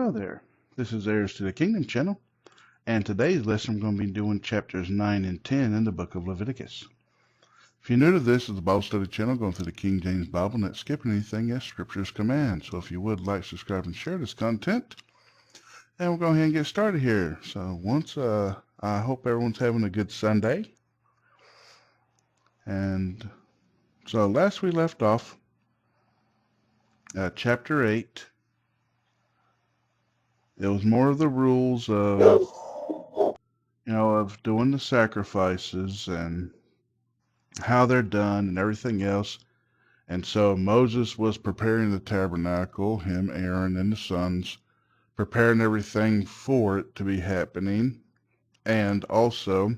Hello there, this is Heirs to the Kingdom channel, and today's lesson we're going to be doing chapters 9 and 10 in the book of Leviticus. If you're new to this, it's a Bible study channel going through the King James Bible, not skipping anything as scriptures command. So if you would like, subscribe, and share this content, and we'll go ahead and get started here. So I hope everyone's having a good Sunday. And so last we left off, chapter 8, it was more of the rules of doing the sacrifices and how they're done and everything else. And so Moses was preparing the tabernacle, him, Aaron, and the sons, preparing everything for it to be happening, and also,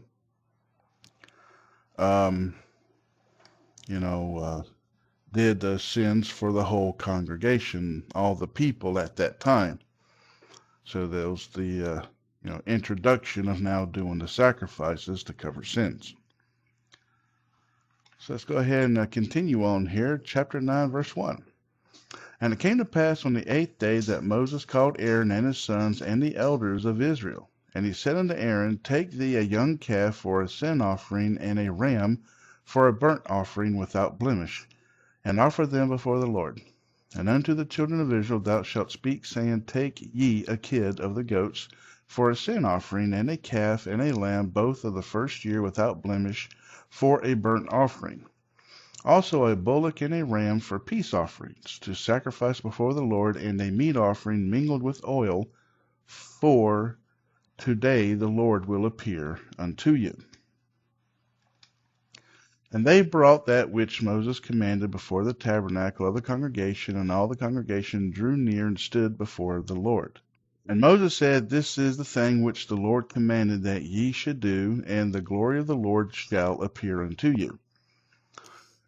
did the sins for the whole congregation, all the people at that time. So there was the introduction of now doing the sacrifices to cover sins. So let's go ahead and continue on here. Chapter 9, verse 1. And it came to pass on the 8th day that Moses called Aaron and his sons and the elders of Israel. And he said unto Aaron, Take thee a young calf for a sin offering, and a ram for a burnt offering without blemish, and offer them before the Lord. And unto the children of Israel thou shalt speak, saying, Take ye a kid of the goats for a sin offering, and a calf and a lamb, both of the first year without blemish, for a burnt offering. Also a bullock and a ram for peace offerings, to sacrifice before the Lord, and a meat offering mingled with oil, for today the Lord will appear unto you. And they brought that which Moses commanded before the tabernacle of the congregation, and all the congregation drew near and stood before the Lord. And Moses said, This is the thing which the Lord commanded that ye should do, and the glory of the Lord shall appear unto you.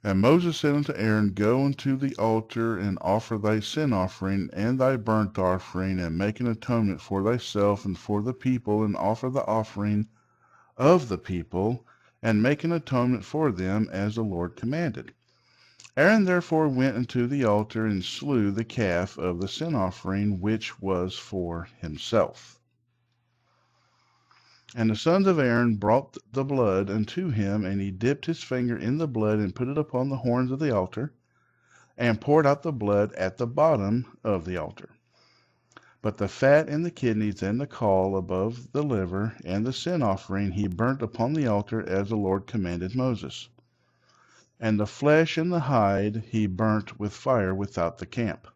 And Moses said unto Aaron, Go unto the altar, and offer thy sin offering, and thy burnt offering, and make an atonement for thyself and for the people, and offer the offering of the people, and make an atonement for them, as the Lord commanded. Aaron therefore went unto the altar, and slew the calf of the sin offering, which was for himself. And the sons of Aaron brought the blood unto him, and he dipped his finger in the blood, and put it upon the horns of the altar, and poured out the blood at the bottom of the altar. But the fat and the kidneys and the caul above the liver and the sin offering he burnt upon the altar, as the Lord commanded Moses. And the flesh and the hide he burnt with fire without the camp.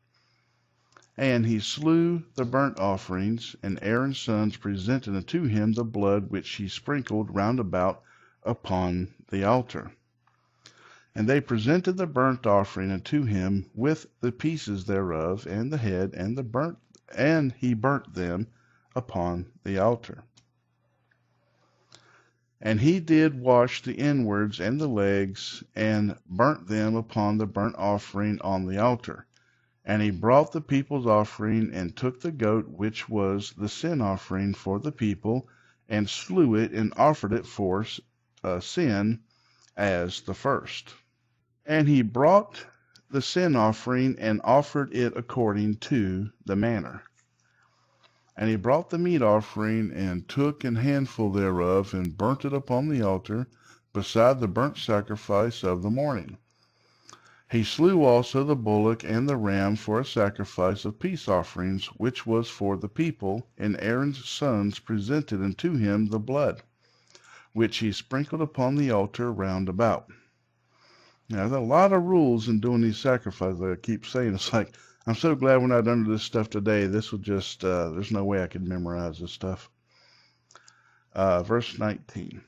And he slew the burnt offerings, and Aaron's sons presented unto him the blood which he sprinkled round about upon the altar. And they presented the burnt offering unto him with the pieces thereof, and the head, and he burnt them upon the altar. And he did wash the inwards and the legs, and burnt them upon the burnt offering on the altar. And he brought the people's offering, and took the goat which was the sin offering for the people, and slew it, and offered it for sin as the first. And he brought the sin offering, and offered it according to the manner. And he brought the meat offering, and took an handful thereof, and burnt it upon the altar, beside the burnt sacrifice of the morning. He slew also the bullock and the ram for a sacrifice of peace offerings, which was for the people, and Aaron's sons presented unto him the blood, which he sprinkled upon the altar round about. Now, there's a lot of rules in doing these sacrifices. Like I keep saying, it's like, I'm so glad we're not under this stuff today. This will just, there's no way I could memorize this stuff. Verse 19.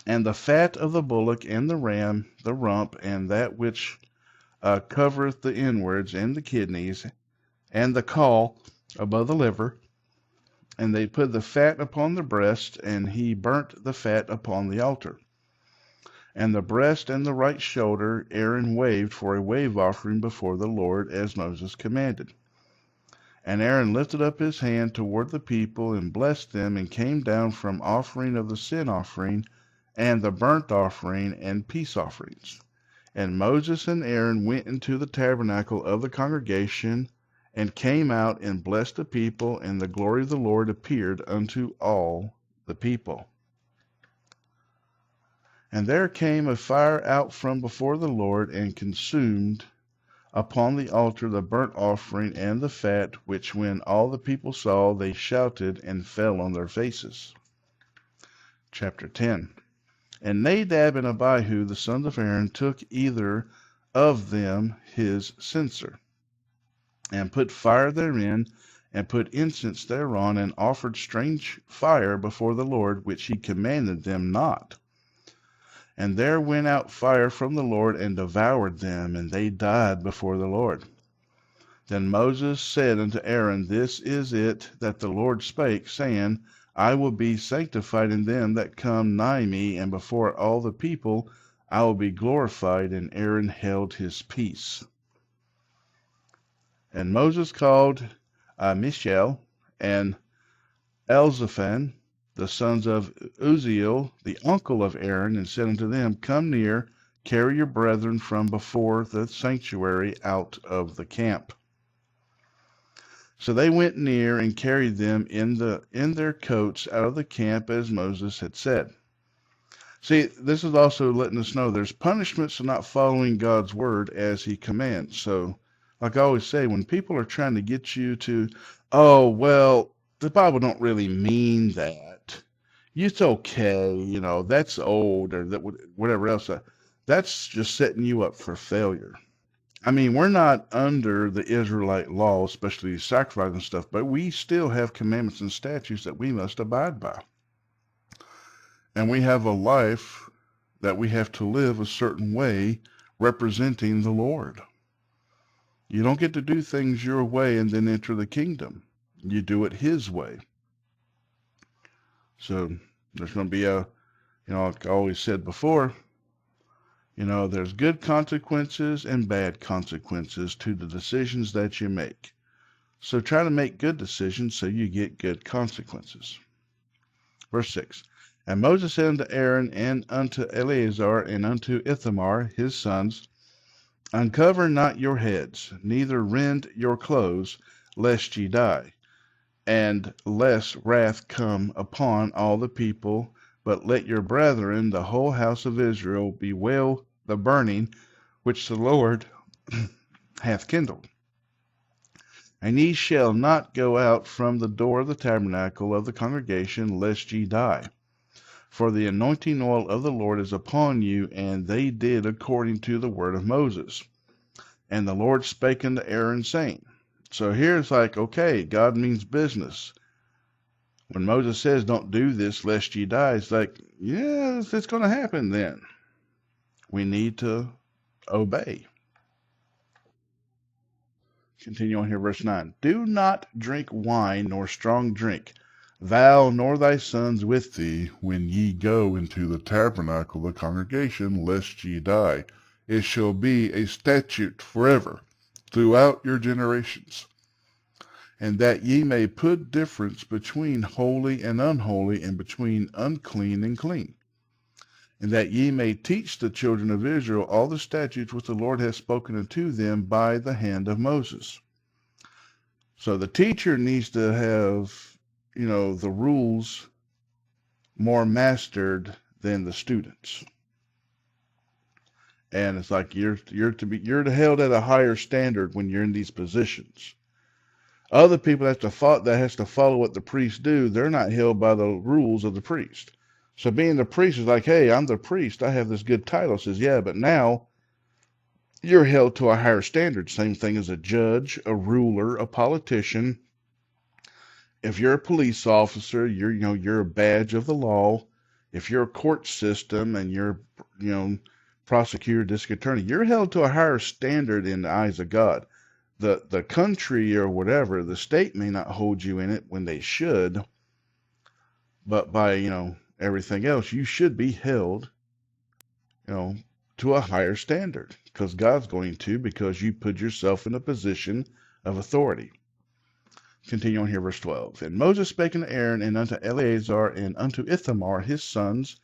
And the fat of the bullock and the ram, the rump, and that which covereth the inwards, and the kidneys, and the caul above the liver. And they put the fat upon the breast, and he burnt the fat upon the altar. And the breast and the right shoulder Aaron waved for a wave offering before the Lord, as Moses commanded. And Aaron lifted up his hand toward the people, and blessed them, and came down from offering of the sin offering, and the burnt offering, and peace offerings. And Moses and Aaron went into the tabernacle of the congregation, and came out and blessed the people, and the glory of the Lord appeared unto all the people. And there came a fire out from before the Lord, and consumed upon the altar the burnt offering and the fat, which when all the people saw, they shouted and fell on their faces. Chapter 10. And Nadab and Abihu, the sons of Aaron, took either of them his censer, and put fire therein, and put incense thereon, and offered strange fire before the Lord, which he commanded them not. And there went out fire from the Lord, and devoured them, and they died before the Lord. Then Moses said unto Aaron, This is it that the Lord spake, saying, I will be sanctified in them that come nigh me, and before all the people I will be glorified. And Aaron held his peace. And Moses called Mishael and Elzaphan, the sons of Uzziel, the uncle of Aaron, and said unto them, Come near, carry your brethren from before the sanctuary out of the camp. So they went near and carried them in their coats out of the camp, as Moses had said. See, this is also letting us know there's punishments for not following God's word as he commands. So, like I always say, when people are trying to get you to, oh, well, the Bible don't really mean that. It's okay, that's old, or that whatever else. That's just setting you up for failure. I mean, we're not under the Israelite law, especially sacrifice and stuff, but we still have commandments and statutes that we must abide by. And we have a life that we have to live a certain way representing the Lord. You don't get to do things your way and then enter the kingdom. You do it his way. So there's going to be like I always said before, there's good consequences and bad consequences to the decisions that you make. So try to make good decisions so you get good consequences. Verse 6. And Moses said unto Aaron and unto Eleazar and unto Ithamar his sons, Uncover not your heads, neither rend your clothes, lest ye die, and lest wrath come upon all the people, but let your brethren, the whole house of Israel, bewail the burning which the Lord hath kindled. And ye shall not go out from the door of the tabernacle of the congregation, lest ye die. For the anointing oil of the Lord is upon you. And they did according to the word of Moses. And the Lord spake unto Aaron, saying, so here's like, okay, God means business. When Moses says, don't do this lest ye die, it's like, yes, it's going to happen then. We need to obey. Continue on here, verse 9. Do not drink wine nor strong drink, thou nor thy sons with thee, when ye go into the tabernacle of the congregation, lest ye die. It shall be a statute forever, throughout your generations, and that ye may put difference between holy and unholy, and between unclean and clean, and that ye may teach the children of Israel all the statutes which the Lord hath spoken unto them by the hand of Moses. So the teacher needs to have, the rules more mastered than the students. And it's like you're held at a higher standard when you're in these positions. Other people that has to follow what the priests do. They're not held by the rules of the priest. So being the priest is like, hey, I'm the priest. I have this good title. Says, yeah, but now you're held to a higher standard. Same thing as a judge, a ruler, a politician. If you're a police officer, you're a badge of the law. If you're a court system and you're, prosecutor, district attorney, you're held to a higher standard in the eyes of God. The country or whatever, the state may not hold you in it when they should, but by, everything else, you should be held, to a higher standard, because God's going to, because you put yourself in a position of authority. Continue on here, verse 12. And Moses spake unto Aaron and unto Eleazar and unto Ithamar his sons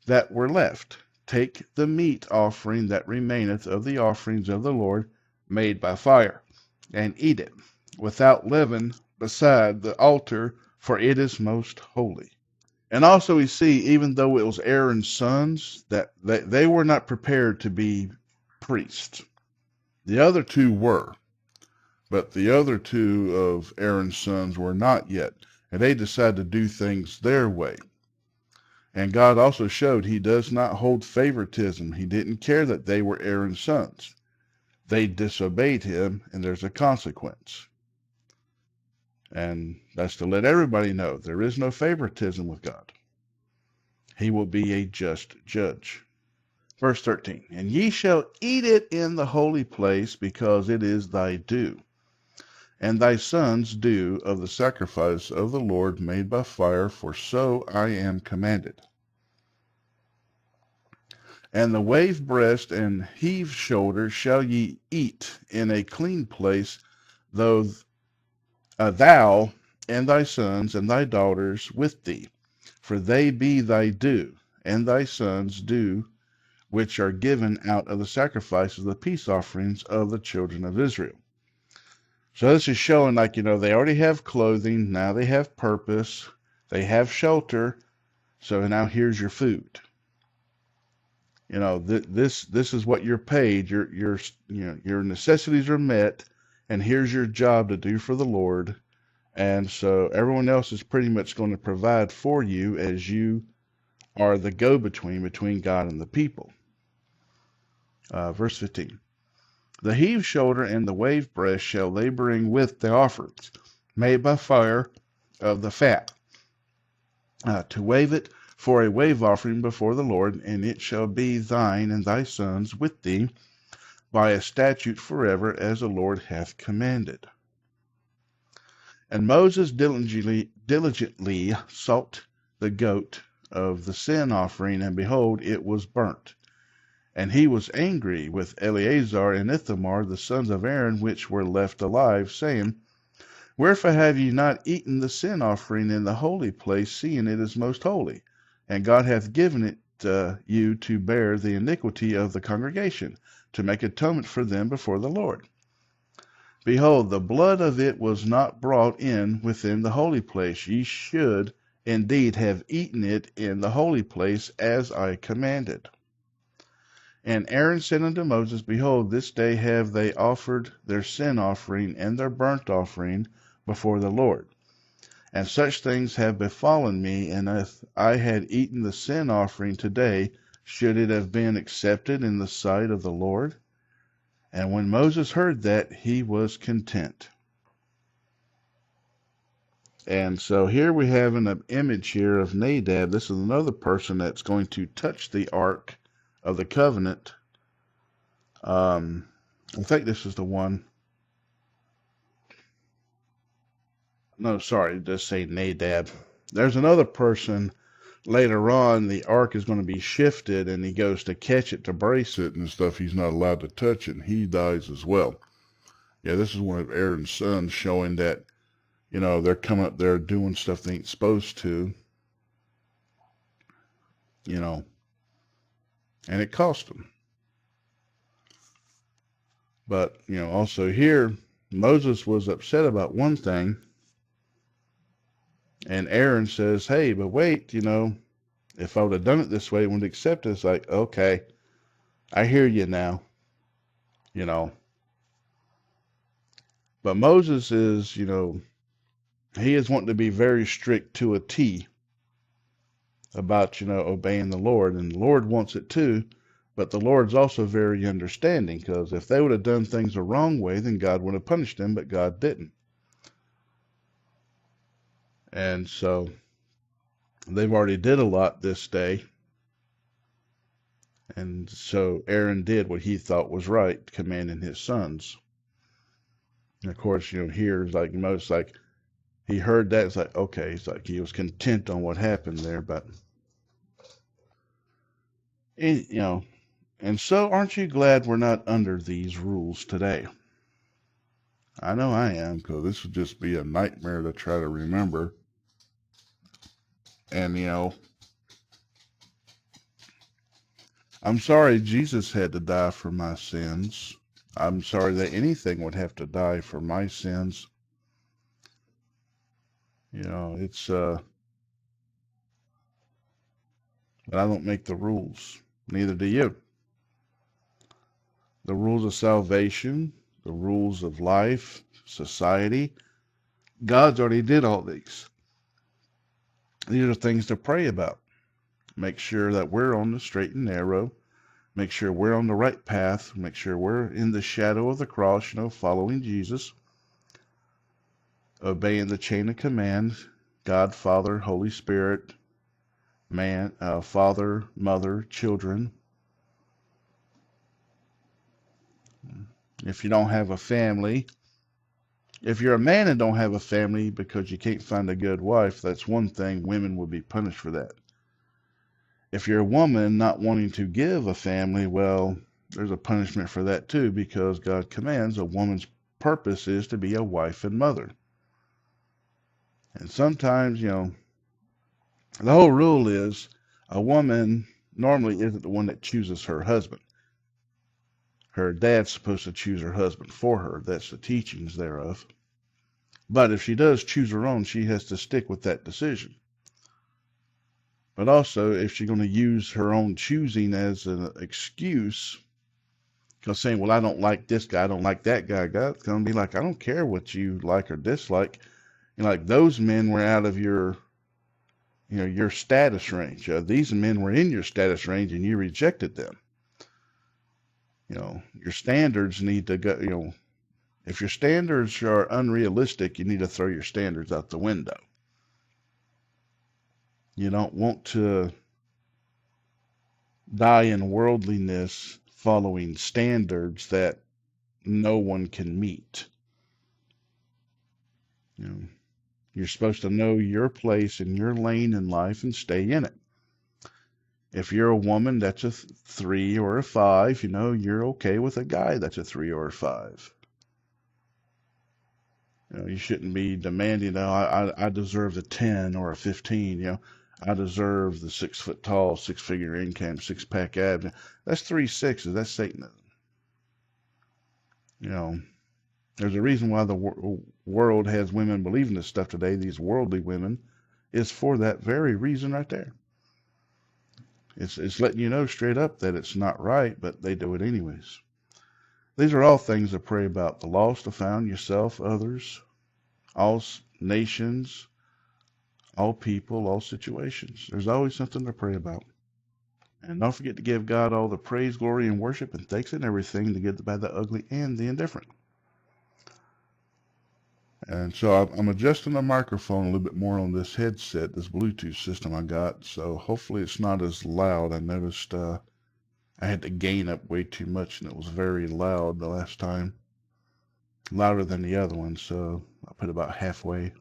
that were left, take the meat offering that remaineth of the offerings of the Lord made by fire, and eat it. without leaven beside the altar, for it is most holy. And also we see, even though it was Aaron's sons, that they were not prepared to be priests. The other two were, but the other two of Aaron's sons were not yet. And they decided to do things their way. And God also showed he does not hold favoritism. He didn't care that they were Aaron's sons. They disobeyed him, and there's a consequence. And that's to let everybody know there is no favoritism with God. He will be a just judge. Verse 13, and ye shall eat it in the holy place, because it is thy due, and thy sons' due of the sacrifice of the Lord made by fire, for so I am commanded. And the wave breast and heave shoulder shall ye eat in a clean place, though thou and thy sons and thy daughters with thee, for they be thy due, and thy sons' due, which are given out of the sacrifices of the peace offerings of the children of Israel. So this is showing, like, they already have clothing, now they have purpose, they have shelter, so now here's your food. This is what you're paid. Your necessities are met, and here's your job to do for the Lord. And so everyone else is pretty much going to provide for you, as you are the go-between between God and the people. Verse 15. The heave shoulder and the wave breast shall they bring with the offerings, made by fire of the fat, to wave it for a wave offering before the Lord, and it shall be thine and thy sons with thee by a statute forever, as the Lord hath commanded. And Moses diligently sought the goat of the sin offering, and behold, it was burnt. And he was angry with Eleazar and Ithamar, the sons of Aaron, which were left alive, saying, Wherefore have ye not eaten the sin offering in the holy place, seeing it is most holy? And God hath given it you to bear the iniquity of the congregation, to make atonement for them before the Lord. Behold, the blood of it was not brought in within the holy place. Ye should indeed have eaten it in the holy place, as I commanded. And Aaron said unto Moses, Behold, this day have they offered their sin offering and their burnt offering before the Lord. And such things have befallen me, and if I had eaten the sin offering today, should it have been accepted in the sight of the Lord? And when Moses heard that, he was content. And so here we have an image here of Nadab. This is another person that's going to touch the Ark of the Covenant. I think this is the one. No, sorry, just say Nadab. There's another person later on. The ark is going to be shifted, and he goes to catch it to brace it and stuff. He's not allowed to touch it, and he dies as well. Yeah, this is one of Aaron's sons, showing that, they're coming up there doing stuff they ain't supposed to, and it cost them. But, also here, Moses was upset about one thing, and Aaron says, hey, but wait, if I would have done it this way, it wouldn't accept it. It's like, okay, I hear you now, But Moses is, he is wanting to be very strict to a T about, obeying the Lord. And the Lord wants it too. But the Lord's also very understanding, because if they would have done things the wrong way, then God would have punished them, but God didn't. And so they've already did a lot this day. And so Aaron did what he thought was right, commanding his sons. And of course, here is like most, like, he heard that. It's like, okay, it's like he was content on what happened there. But, and so aren't you glad we're not under these rules today? I know I am, because this would just be a nightmare to try to remember. And, I'm sorry Jesus had to die for my sins. I'm sorry that anything would have to die for my sins. It's but I don't make the rules. Neither do you. The rules of salvation, the rules of life, society, God's already did all these. These are things to pray about. Make sure that we're on the straight and narrow. Make sure we're on the right path. Make sure we're in the shadow of the cross, following Jesus, obeying the chain of command, God, Father, Holy Spirit, man, father, mother, children. If you don't have a family, if you're a man and don't have a family because you can't find a good wife, that's one thing. Women will be punished for that. If you're a woman not wanting to give a family, well, there's a punishment for that too, because God commands a woman's purpose is to be a wife and mother. And sometimes, the whole rule is a woman normally isn't the one that chooses her husband. Her dad's supposed to choose her husband for her. That's the teachings thereof. But if she does choose her own, she has to stick with that decision. But also, if she's going to use her own choosing as an excuse, because saying, well, I don't like this guy, I don't like that guy, God's going to be like, I don't care what you like or dislike. Like those men were out of your status range. These men were in your status range and you rejected them. Your standards need to go, if your standards are unrealistic, you need to throw your standards out the window. You don't want to die in worldliness following standards that no one can meet. You're supposed to know your place and your lane in life and stay in it. If you're a woman that's a 3 or a 5, you're okay with a guy that's a 3 or a 5. You shouldn't be demanding, I deserve a 10 or a 15, I deserve the 6 foot tall, 6-figure income, 6-pack abs. That's 3 6s. That's Satanism. There's a reason why the world has women believing this stuff today, these worldly women, is for that very reason right there. It's letting you know straight up that it's not right, but they do it anyways. These are all things to pray about. The lost, the found, yourself, others, all nations, all people, all situations. There's always something to pray about. And don't forget to give God all the praise, glory, and worship and thanks in everything, the good, the bad, the ugly, and the indifferent. And so I'm adjusting the microphone a little bit more on this headset, this Bluetooth system I got. So hopefully it's not as loud. I noticed I had to gain up way too much and it was very loud the last time. Louder than the other one, so I put about halfway.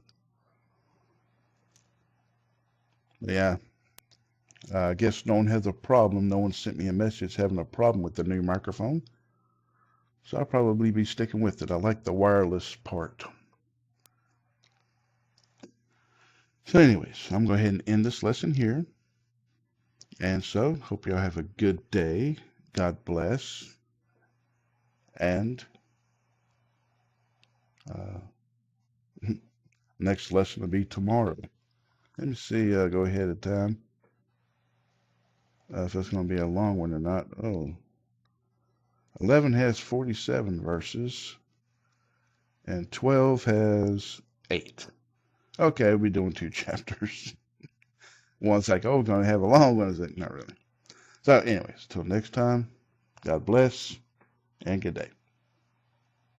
Yeah. I guess no one has a problem. No one sent me a message having a problem with the new microphone. So I'll probably be sticking with it. I like the wireless part. So anyways, I'm going to go ahead and end this lesson here. And so, hope y'all have a good day. God bless. And next lesson will be tomorrow. Let me see, go ahead of time. If it's going to be a long one or not. 11 has 47 verses. And 12 has 8. Okay, we'll be doing 2 chapters. One's like, we're going to have a long one. It's like, not really. So anyways, till next time, God bless and good day.